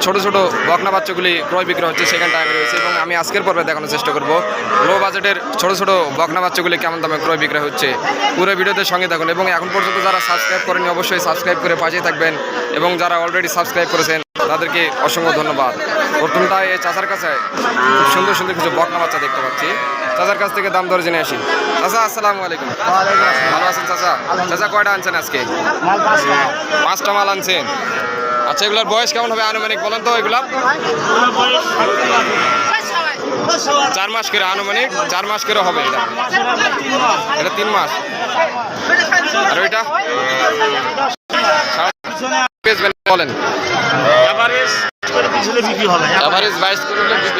ছোট ছোট বকনা বাচ্চাগুলি ক্রয় বিক্রয় হচ্ছে, সেখানটা আমি রয়েছে এবং আমি আজকের পর্বে দেখানোর চেষ্টা করব লো বাজেটের ছোট ছোট বকনা বাচ্চাগুলি কেমন দামে ক্রয় বিক্রয় হচ্ছে। পুরো ভিডিওতে সঙ্গে থাকুন এবং এখন পর্যন্ত যারা সাবস্ক্রাইব করেনি অবশ্যই সাবস্ক্রাইব করে পাশে থাকবেন এবং যারা অলরেডি সাবস্ক্রাইব করেছেন তাদেরকে অসংখ্য ধন্যবাদ। প্রথমটা এই চাচার কাছে খুব সুন্দর সুন্দর কিছু বকনা বাচ্চা দেখতে পাচ্ছি, চাচার কাছ থেকে দাম দর জেনে আসি। চাচা আসসালামু আলাইকুম। ভালো আছেন চাচা? চাচা কয়টা আনছেন আজকে? 5টা মাল আনছেন। আচ্ছা, এগুলোর বয়স কেমন হবে আনুমানিক বলেন তো? এগুলা 4 মাস করে আনুমানিক 4 মাস করে হবে। এটা 3 মাস। আর ওইটা বলেন এভারেজ 22 করে বিক্রি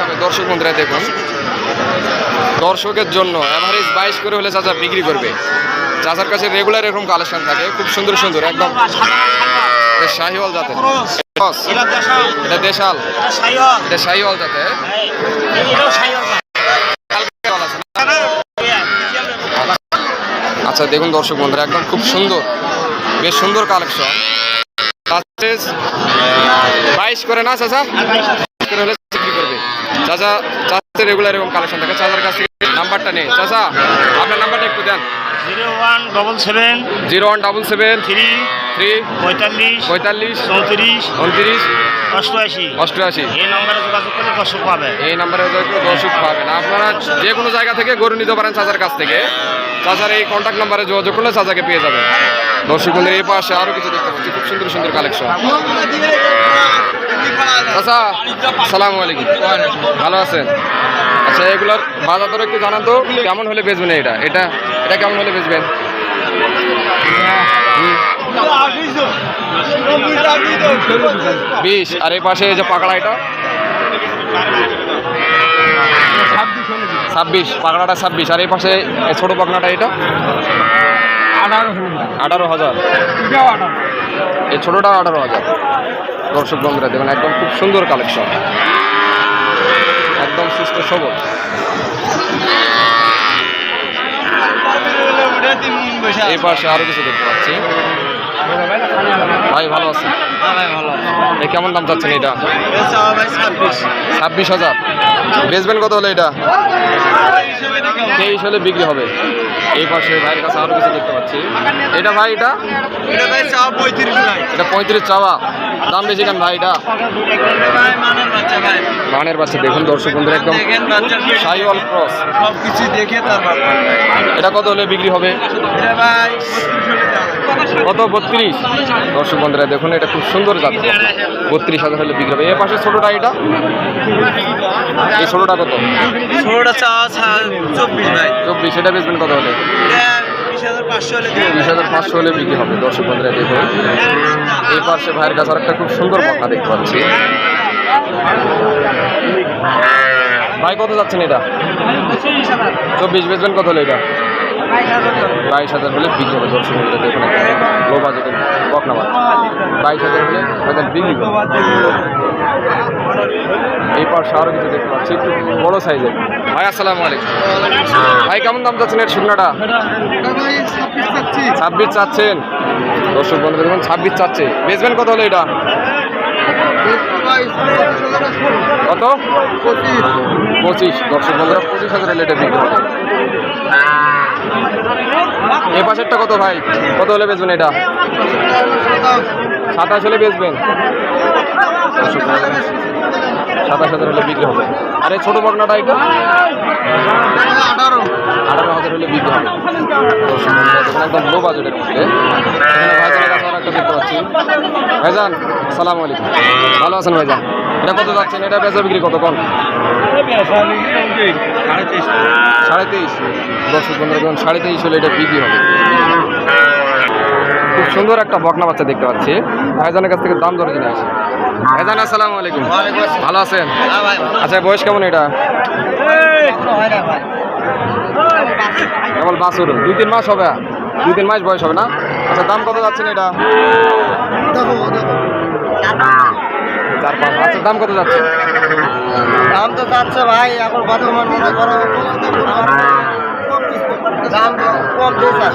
হবে। দর্শক বন্ধুরা দেখুন, দর্শকের জন্য এভারেজ 22 করে হলে চাচা বিক্রি করবে। চাচার কাছে রেগুলার এরকম কালেকশন থাকে, খুব সুন্দর সুন্দর একদম শাহিওয়াল জাতের। এটা দেশাল, এটা শাহিওয়াল জাতের। আচ্ছা দেখুন দর্শক বন্ধুরা, একদম খুব সুন্দর, বেশ সুন্দর কালেকশন। 22 করে না চাচা? করে হলে বিক্রি করবে। চাচা চাচাতে রেগুলার এরকম কালেকশন থাকে। চাচার কাছ থেকে নাম্বারটা নেই। চাচা আপনার নাম্বারটা একটু দেন। 0177 0177 3 45 45 34 29 88। এই নম্বরে যোগাযোগ করলে দর্শক পাবে। এই নাম্বারে দর্শক পাবেন। আপনারা যে কোনো জায়গা থেকে গরু নিতে পারেন চাচার কাছ থেকে। চাচার এই কন্ট্যাক্ট নাম্বারে যোগাযোগ করলে চাচাকে পেয়ে যাবেন। দর্শক বন্ধুরা এই পাশে আরও কিছু দেখতে পাচ্ছি, খুব সুন্দর সুন্দর কালেকশন। চাচা আসসালামু আলাইকুম, ভালো আছেন? আচ্ছা, এগুলোর বাজার দর একটু জানান তো, কেমন হলে বেচবেন? এটা এটা এটা কেমন হলে বেচবেন? 20। আর এই পাশে যে পাকড়া, এটা 26। পাকড়াটা 26। আর এই পাশে ছোট পাকড়াটা এটা 18,000। এই ছোটটা 18,000। দর্শক বন্ধুরা দেখুন, একদম খুব সুন্দর কালেকশন, একদম সুস্থ সবল। এই পাশে আরো কিছু দেখতে পাচ্ছি। ভাই ভালো আছে? এই কেমন দাম চাচ্ছেন এটা? 26,000। বেচবেন কত হলে এটা? 23 হলে বিক্রি হবে। এই পাশে ভাইয়ের কাছে আরো কিছু দেখতে পাচ্ছি। এটা ভাই এটা 35 চাওয়া, দাম বেশি কেন ভাই? এটা মানের বাচ্চা। দেখুন দর্শক বন্ধুরা, একদম শাহিওয়াল ক্রস। সবকিছু দেখে তারপর এটা কত হলে বিক্রি হবে? কত? 32। দর্শক বন্ধুরা দেখুন, এটা খুব সুন্দর জাত, 32,000 হলে বিক্রি হবে। এর পাশে ছোটটা, এটা এই ছোটটা কত? 24। এটা বেচবেন কত হলে? 20,500 হলে বিক্রি হবে। দর্শক বন্ধুরা দেখুন, এই পাশে ভাইয়ের কাছে আরেকটা খুব সুন্দর বকনা দেখতে পাচ্ছি। ভাই কত যাচ্ছেন এটা? 24। বেচবেন কত হলে এটা? 22,000 হলে বিক্রি হবে। দর্শক বন্ধুরা দেখুন, লো বাজেটের বকনা বাচ্চা 22,000 হলে হয়তো বিক্রি হবে। এই পাশে আরও কিছু দেখতে পাচ্ছি, একটু বড় সাইজের। ভাই আসসালামু আলাইকুম। ভাই কেমন দাম চাচ্ছেন এর শুকনাটা? 26 চাচ্ছেন। দর্শক বন্ধুরা দেখুন, 26 চাচ্ছে। বেচবেন কত হলে এটা? কত? 25। দর্শক বন্ধুরা 25,000 হলে এটা বিক্রি হবে। এ পাশেরটা কত ভাই? কত হলে বেচবেন এটা? 27 হলে বেচবেন। 27,000 হলে বিক্রি হবে। আর এই ছোটো বকনাটা এটা 18,000 হলে বিক্রি হবে। একদম লো বাজেটের মধ্যে। এখানে ভাইজানের কাছে একটা দেখতে পাচ্ছি। ভাইজান আসসালামু আলাইকুম, ভালো আছেন ভাইজান? এটা কত যাচ্ছেন? এটা বেচা বিক্রি কত? কম 23.5। দর্শক বন্ধুরা দেখুন, 23.5 হলে এটা বিক্রি হবে। খুব সুন্দর একটা বকনা বাচ্চা দেখতে পাচ্ছি। ভাইজানের কাছ থেকে দাম দর জেনে আসি। ভাইজান আসসালামু আলাইকুম, ভালো আছেন? আচ্ছা, বয়স কেমন এটা? কেবল বাছুর, 2-3 মাস হবে। 2-3 মাস বয়স হবে না? আচ্ছা, দাম কত যাচ্ছেন এটা? 4-5। আচ্ছা, দাম কত যাচ্ছে? দাম তো যাচ্ছে ভাই এখন বর্তমান মধ্যে বড় দাম কম দিয়েছে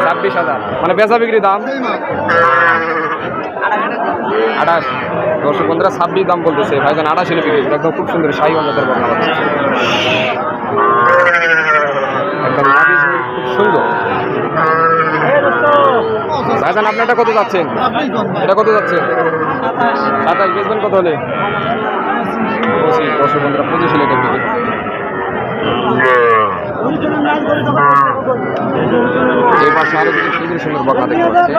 26,000। মানে বেচা বিক্রি দাম 28 দর্শক বন্ধুরা 26 দাম বলতেছে ভাইজান 28 হলে বিক্রি করবে। একদম খুব সুন্দর শাহী বান্দাদের বকনা বাচ্চা, একদম নাভি ঝুল খুব সুন্দর। ভাইজান আপনারটা কত যাচ্ছেন? এটা কত যাচ্ছে? 27 বেচবেন কত হলে? 25 দর্শক বন্ধুরা 25 হলে এটা বিক্রি। এই পাশে আরো কিছু সুন্দর সুন্দর বকনা দেখতে পাচ্ছি।